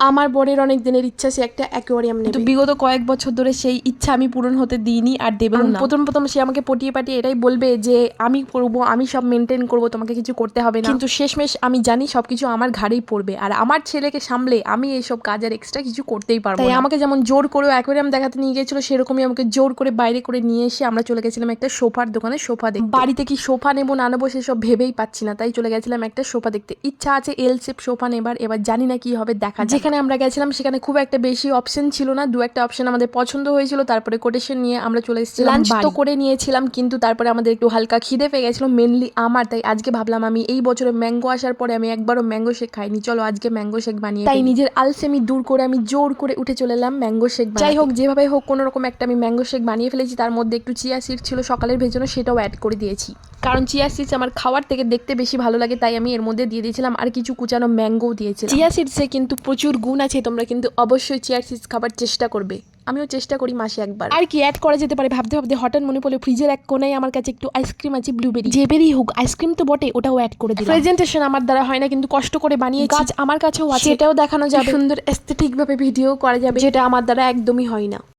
আমার বরের অনেক দিনের ইচ্ছা সে একটা অ্যাকোয়ারিয়াম নেবে, কিন্তু বিগত কয়েক বছর ধরে সেই ইচ্ছা আমি পূরণ হতে দিইনি আর দেবেও না। প্রথম সে আমাকে পটিয়ে পাটিয়ে এটাই বলবে যে আমি করব, আমি সব মেনটেন করব, তোমাকে কিছু করতে হবে না। কিন্তু শেষমেশ আমি জানি সবকিছু আমার ঘাড়েই পড়বে, আর আমার ছেলেকে সামলে আমি এইসব কাজ আর এক্সট্রা কিছু করতেই পারবো না। তাই আমাকে যেমন জোর করে অ্যাকোয়ারিয়াম দেখাতে নিয়ে গিয়েছিল, সেরকমই আমাকে জোর করে বাইরে করে নিয়ে এসে আমরা চলে গেছিলাম একটা সোফার দোকানে সোফা দেখতে। বাড়িতে কি সোফা নেবো না নেবো সেসব ভেবেই পাচ্ছি না, তাই চলে গেছিলাম একটা সোফা দেখতে। ইচ্ছা আছে এল শেপ সোফা নেবার, এবার জানি না কি হবে, দেখা যাক। যেখানে আমরা গেছিলাম সেখানে খুব একটা বেশি অপশন ছিল না, দু একটা অপশন আমাদের পছন্দ হয়েছিল। তারপরে কোটেশন নিয়ে আমরা চলে এসেছিলাম। লাঞ্চ তো করে নিয়েছিলাম, কিন্তু তারপরে আমাদের একটু হালকা খিদে পেয়ে গেছিল, মেনলি আমার। তাই আজকে ভাবলাম আমি এই বছরে ম্যাঙ্গো আসার পরে আমি একবারও ম্যাঙ্গো শেক খাইনি, চলো আজকে ম্যাঙ্গো শেক বানিয়ে। তাই নিজের আলসেমি দূর করে আমি জোর করে উঠে চলে এলাম ম্যাঙ্গো শেক। যাই হোক, যেভাবে হোক কোনো রকম একটা আমি ম্যাঙ্গো শেক বানিয়ে ফেলেছি। তার মধ্যে একটু চিয়া সিড ছিল সকালের ভেজানো, সেটাও অ্যাড করে দিয়েছি, কারণ চিয়া সিডস আমার খাওয়ার থেকে দেখতে বেশি ভালো লাগে। তাই আমি এর মধ্যে দিয়ে দিয়েছিলাম আর কিছু কুচানো ম্যাঙ্গো দিয়েছিলাম। চিয়া সিডসে কিন্তু প্রচুর গুণ আছে, তোমরা কিন্তু অবশ্যই চিয়া সিডস খাবার চেষ্টা করবে। আমিও চেষ্টা করি মাসে একবার। আর কি অ্যাড করা যেতে পারে ভাবতে ভাবতে হঠাৎ মনে পড়লো ফ্রিজের এক কোনায় আমার কাছে একটু আইসক্রিম আছে, ব্লুবেরি। যে বেরি হোক, আইসক্রিম তো বটে, ওটাও অ্যাড করে দিলাম। প্রেজেন্টেশন আমার দ্বারা হয় না, কিন্তু কষ্ট করে বানিয়েছি। গাছ আমার কাছেও আছে, সেটাও দেখানো যাবে, সুন্দর এস্থেটিক ভাবে ভিডিও করা যাবে, যেটা আমার দ্বারা একদমই হয় না।